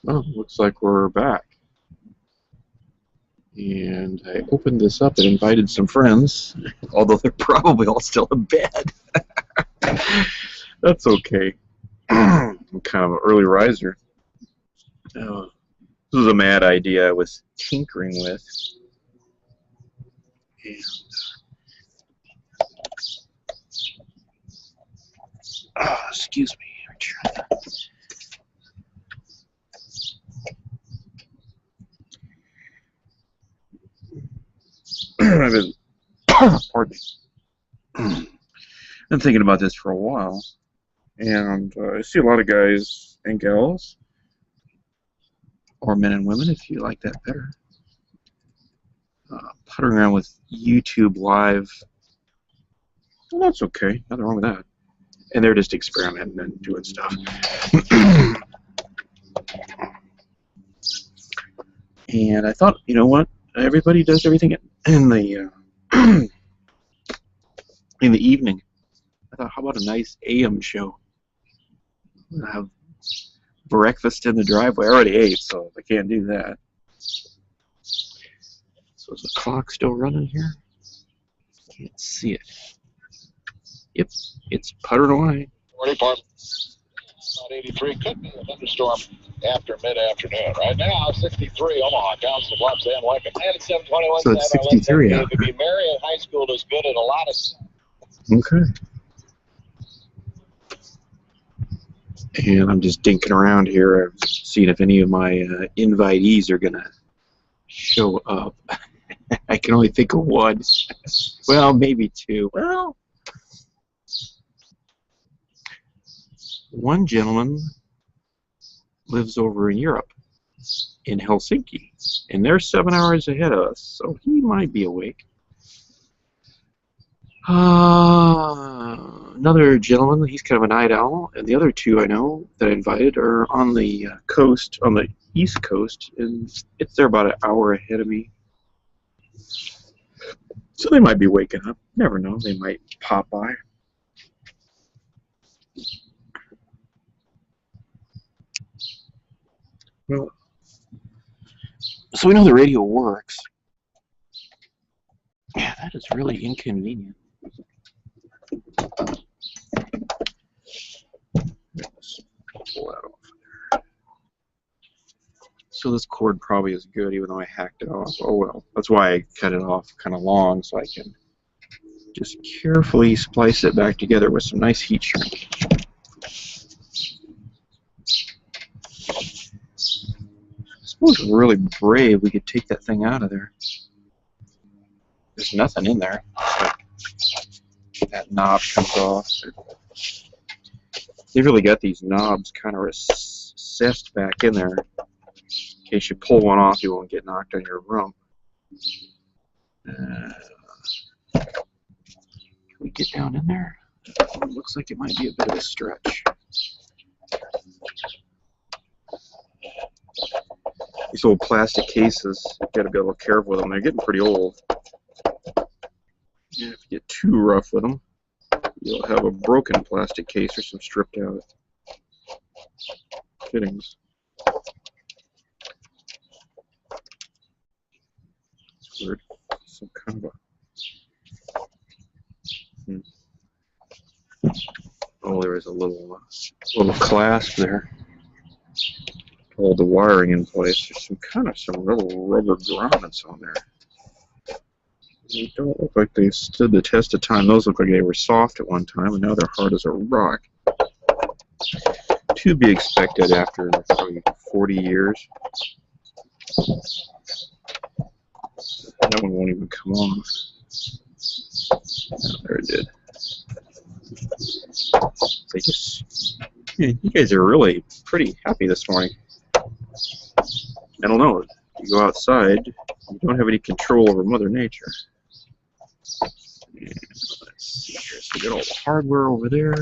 Oh, looks like we're back. And I opened this up and invited some friends, although they're probably all still in bed. That's okay. I'm kind of an early riser. This was a mad idea I was tinkering with. And, excuse me. I've been, pardon me. Been thinking about this for a while, and I see a lot of guys and gals, or men and women, if you like that better, puttering around with YouTube Live. Well, that's okay. Nothing wrong with that. And they're just experimenting and doing stuff. And I thought, you know what? Everybody does everything in the in the evening. I thought, how about a nice AM show? I have breakfast in the driveway. I already ate, so I can't do that. So is the clock still running here? Can't see it. Yep, it's puttering away. About 83 could be a thunderstorm after mid-afternoon. Right now, 63 Omaha, Council Bluffs, and Lincoln. And it's 7:21. So it's 63 out there. The Marion High School is good at a lot of stuff. Okay. And I'm just dinking around here, seeing if any of my invitees are going to show up. I can only think of one. Well, maybe two. Well, one gentleman lives over in Europe, in Helsinki, and they're 7 hours ahead of us, so he might be awake. Another gentleman, he's kind of a night owl, and the other two I know that I invited are on the coast, on the East Coast, and they're about an hour ahead of me. So they might be waking up. Never know. They might pop by. Well, so we know the radio works. Yeah, that is really inconvenient. Let's pull that off there. So this cord probably is good, even though I hacked it off. Oh well. That's why I cut it off kind of long, so I can just carefully splice it back together with some nice heat shrink. I suppose we're really brave. We could take that thing out of there. There's nothing in there. Like that knob comes off. They've really got these knobs kind of recessed back in there. In case you pull one off, you won't get knocked on your rump. Can we get down in there? It looks like it might be a bit of a stretch. These old plastic cases, you've got to be a little careful with them. They're getting pretty old. If you get too rough with them, you'll have a broken plastic case or some stripped out fittings. It's weird. Some kind of a... Oh, there is a little clasp there to hold the wiring in place. There's some little rubber grommets on there. They don't look like they stood the test of time. Those look like they were soft at one time, and now they're hard as a rock. To be expected after probably 40 years. That one won't even come off. Oh, there it did. They just, yeah, you guys are really pretty happy this morning. I don't know. You go outside, you don't have any control over Mother Nature. And let's see here. So we got all the hardware over there.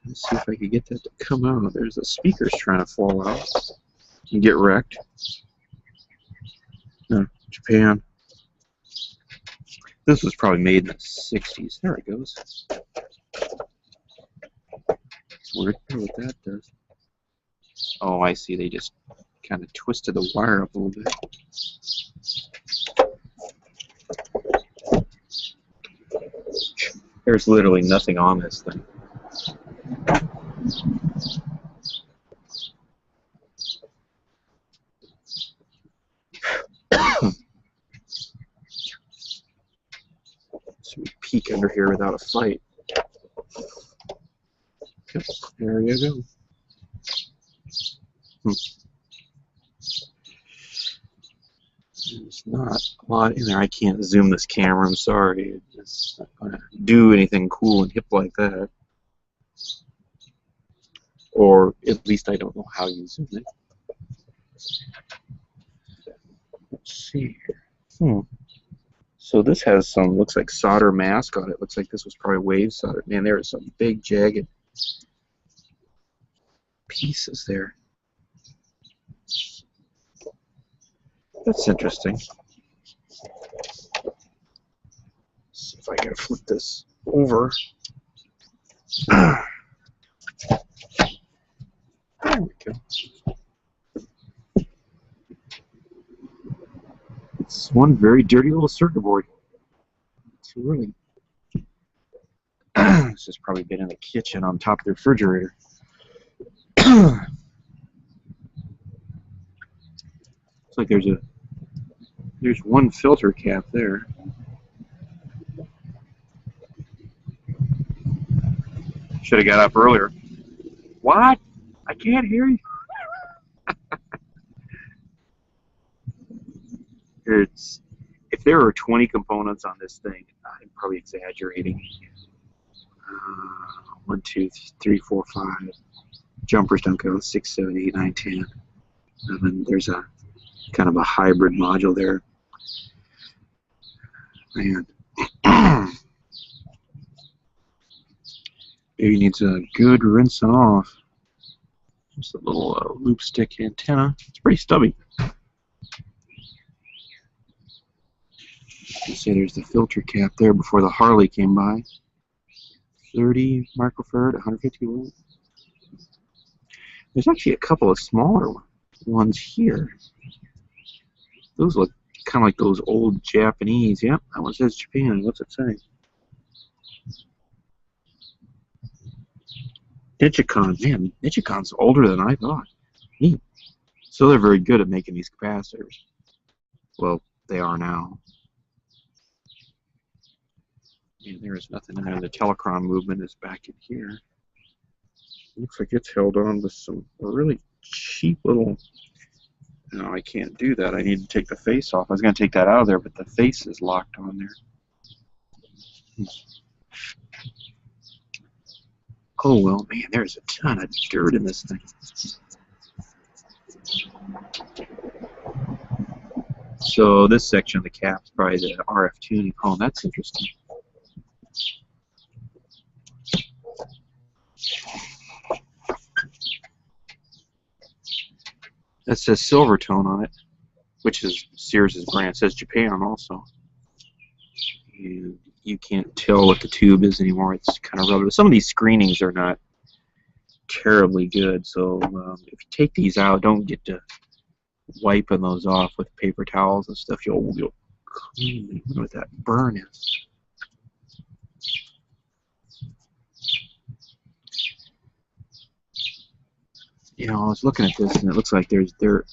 Let's see if I can get that to come out. There's the speakers trying to fall out and get wrecked. No, Japan. This was probably made in the 60s. There it goes. It's weird what that does. Oh, I see. They just kind of twisted the wire up a little bit. There's literally nothing on this thing. So we peek under here without a fight. Yep, there you go. There's not a lot in there. I can't zoom this camera. I'm sorry. It's not going to do anything cool and hip like that. Or at least I don't know how you zoom it. Let's see here. So this has some, looks like solder mask on it. Looks like this was probably wave solder. Man, there are some big jagged pieces there. That's interesting. Let's see if I can flip this over. There we go. It's one very dirty little circuit board. It's really. This has probably been in the kitchen on top of the refrigerator. Looks like there's one filter cap there. Should have got up earlier. What? I can't hear you. If there are 20 components on this thing, I'm probably exaggerating. 1, 2, 3, 4, 5. Jumpers don't go 6, 7, 8, 9, 10. And then there's a kind of a hybrid module there. Man. Maybe needs a good rinsing off. Just a little loop stick antenna. It's pretty stubby. You see there's the filter cap there before the Harley came by. 30 microfarad, 150 volt. There's actually a couple of smaller ones here. Those look kind of like those old Japanese. Yep, that one says Japan. What's it say? Nichicon. Man, Nichicon's older than I thought. Neat. So they're very good at making these capacitors. Well, they are now. And there is nothing in there. The Telecron movement is back in here. Looks like it's held on with some really cheap little. No, I can't do that. I need to take the face off. I was going to take that out of there, but the face is locked on there. Oh, well, man, there's a ton of dirt in this thing. So this section of the cap is probably the RF tuning. Oh, that's interesting. That says Silvertone on it, which is Sears' brand. It says Japan also. You can't tell what the tube is anymore. It's kind of rubber. Some of these screenings are not terribly good, so if you take these out, don't get to wiping those off with paper towels and stuff. You'll clean what that burn is. You know, I was looking at this, and it looks like there's dirt.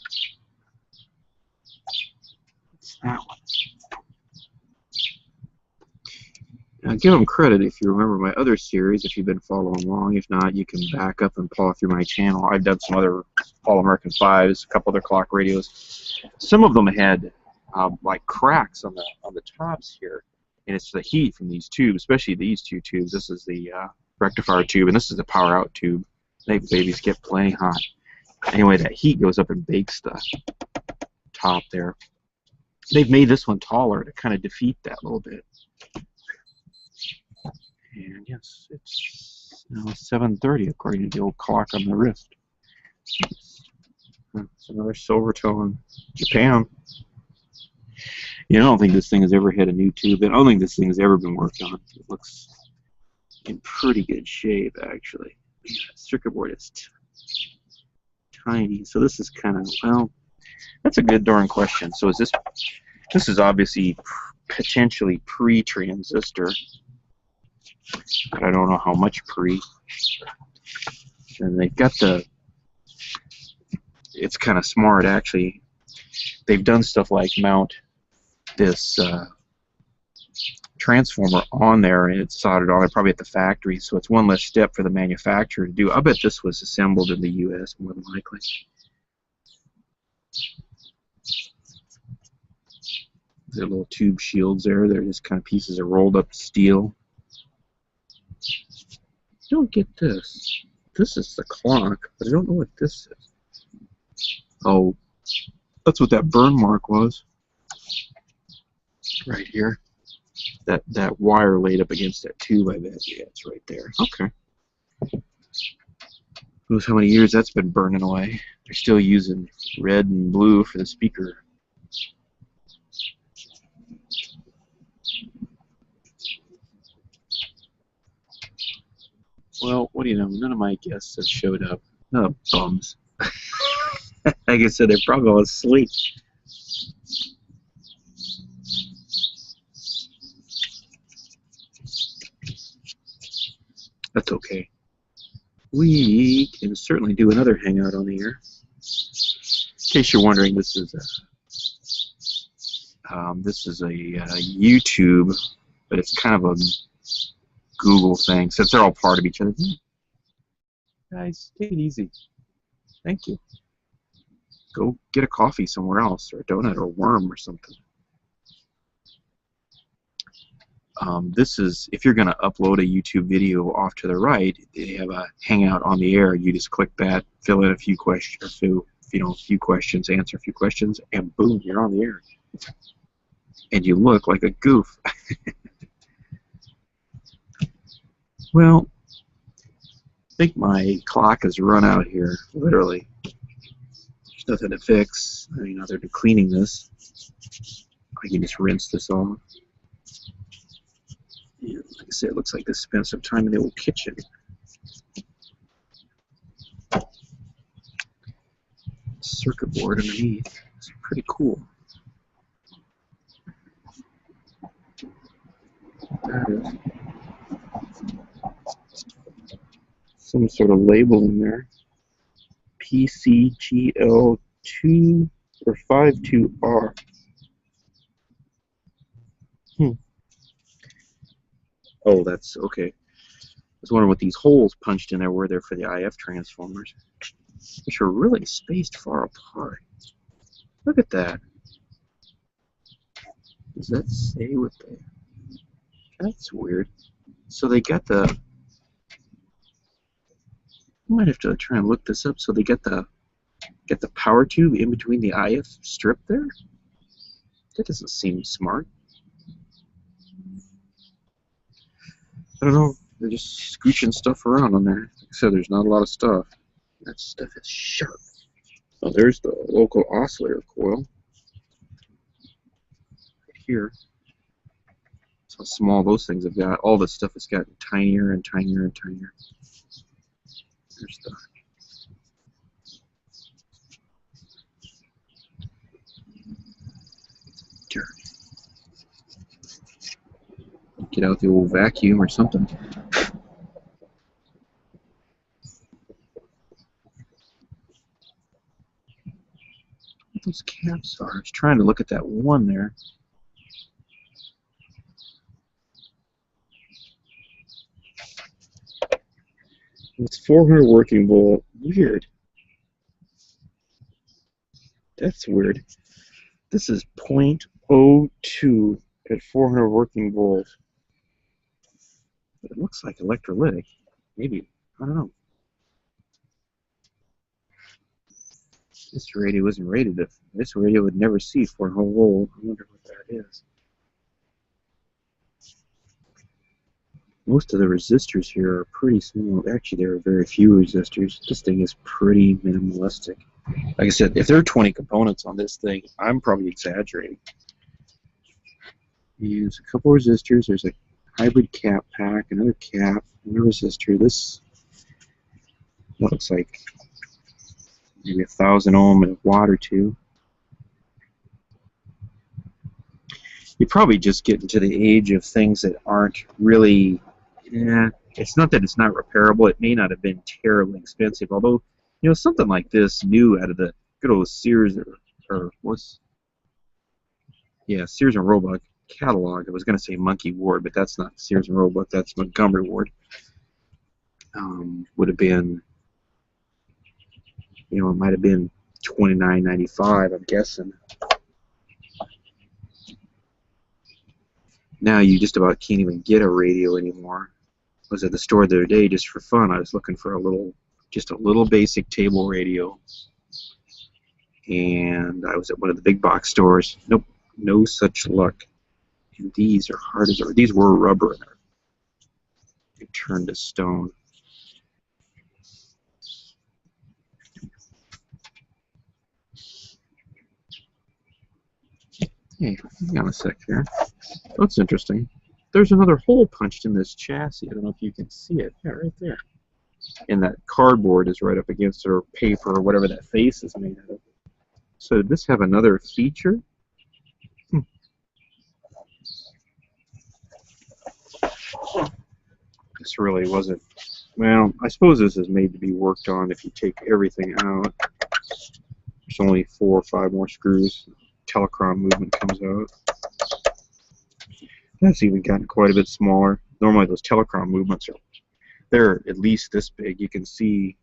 What's that one? Now, give them credit if you remember my other series, if you've been following along. If not, you can back up and paw through my channel. I've done some other All-American 5s, a couple other clock radios. Some of them had like cracks on the tops here, and it's the heat from these tubes, especially these two tubes. This is the rectifier tube, and this is the power out tube. They babies get plenty hot. Anyway, that heat goes up and bakes the top there. They've made this one taller to kind of defeat that a little bit. And yes, it's now 7:30 according to the old clock on the wrist. It's another Silvertone Japan. Yeah, I don't think this thing has ever hit a new tube. I don't think this thing has ever been worked on. It looks in pretty good shape, actually. The circuit board is tiny, so this is kind of, well, that's a good darn question. So is this is obviously potentially pre-transistor, but I don't know how much pre. And they've got it's kind of smart, actually. They've done stuff like mount this transformer on there, and it's soldered on there probably at the factory, so it's one less step for the manufacturer to do. I bet this was assembled in the U.S. more than likely. There are little tube shields there. They're just kind of pieces of rolled up steel. I don't get this. This is the clock, but I don't know what this is. Oh, that's what that burn mark was. Right here. That wire laid up against that tube, I bet. Yeah, it's right there. Okay. Who knows how many years that's been burning away. They're still using red and blue for the speaker. Well, what do you know? None of my guests have showed up. Oh, bums. Like I said, they're probably all asleep. That's okay. We can certainly do another hangout on the air. In case you're wondering, this is a YouTube, but it's kind of a Google thing, since they're all part of each other. Guys, take it easy. Thank you. Go get a coffee somewhere else, or a donut, or a worm, or something. This is, if you're going to upload a YouTube video off to the right, they have a Hangout on the air. You just click that, fill in a few questions, a few questions, answer a few questions, and boom, you're on the air. And you look like a goof. Well, I think my clock has run out here, literally. There's nothing to fix. I mean, other than cleaning this. I can just rinse this off. And like I said, it looks like they spent some time in the old kitchen. Circuit board underneath. It's pretty cool. That is some sort of label in there. PCGL2 or 52R. Oh, that's okay. I was wondering what these holes punched in there were there for the IF transformers, which are really spaced far apart. Look at that. Does that say what they... That's weird. So they got the... I might have to try and look this up. So they get the power tube in between the IF strip there? That doesn't seem smart. I don't know. They're just scooching stuff around on there. Like I said, there's not a lot of stuff. That stuff is sharp. Oh, there's the local oscillator coil. Right here. That's how small those things have got. All this stuff has gotten tinier and tinier and tinier. There's the... dirt. Get out the old vacuum or something. What those caps are. I was trying to look at that one there. It's 400 working volt. Weird. That's weird. This is 0.02 at 400 working volts. But it looks like electrolytic. Maybe. I don't know. This radio isn't rated. This radio would never see 400 volt. I wonder what that is. Most of the resistors here are pretty small. Actually, there are very few resistors. This thing is pretty minimalistic. Like I said, if there are 20 components on this thing, I'm probably exaggerating. Use a couple resistors. There's a hybrid cap pack, another cap, another resistor. This looks like maybe 1,000 ohm and a watt or two. You probably just get into the age of things that aren't really, it's not that it's not repairable. It may not have been terribly expensive, although, you know, something like this new out of the good old Sears or what's, yeah, Sears and Roebuck catalog. I was going to say Monkey Ward, but that's not Sears and Roebuck. That's Montgomery Ward. Would have been, you know, it might have been $29.95, I'm guessing. Now you just about can't even get a radio anymore. I was at the store the other day just for fun. I was looking for just a little basic table radio. And I was at one of the big box stores. Nope, no such luck. And these are hard as these were rubber and they turned to stone. Hey, hang on a sec here. That's interesting. There's another hole punched in this chassis. I don't know if you can see it. Yeah, right there. And that cardboard is right up against it, or paper, or whatever that face is made out of. So did this have another feature? This really wasn't. Well, I suppose this is made to be worked on if you take everything out. There's only 4 or 5 more screws. Telecron movement comes out. That's even gotten quite a bit smaller. Normally those Telecron movements they're at least this big. You can see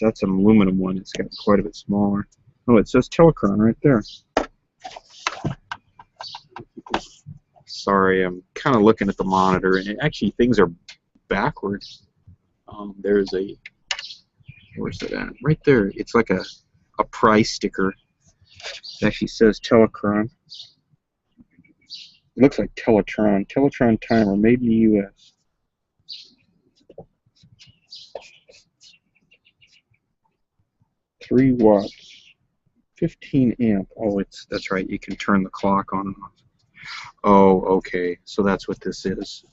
that's an aluminum one. It's got quite a bit smaller. Oh, it says Telecron right there. Sorry, I'm kind of looking at the monitor, and actually things are backwards. There's a, where's it at? Right there. It's like a price sticker. It actually says Telecron. It looks like Teletron. Teletron timer, made in the U.S. $3 watts, 15 amp. Oh, that's right. You can turn the clock on and off. Oh, okay. So that's what this is.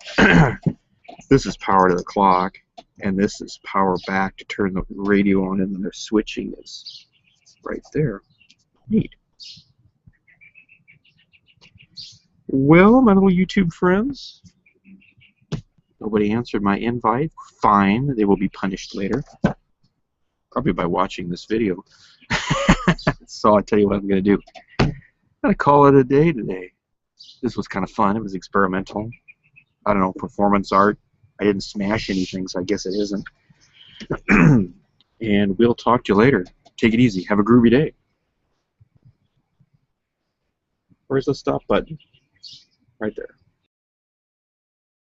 This is power to the clock, and this is power back to turn the radio on, and then their switching is right there. Neat. Well, my little YouTube friends, nobody answered my invite. Fine, they will be punished later. Probably by watching this video. So I'll tell you what I'm going to do. I'm going to call it a day today. This was kind of fun. It was experimental. I don't know, performance art. I didn't smash anything, so I guess it isn't. And we'll talk to you later. Take it easy. Have a groovy day. Where's the stop button? Right there.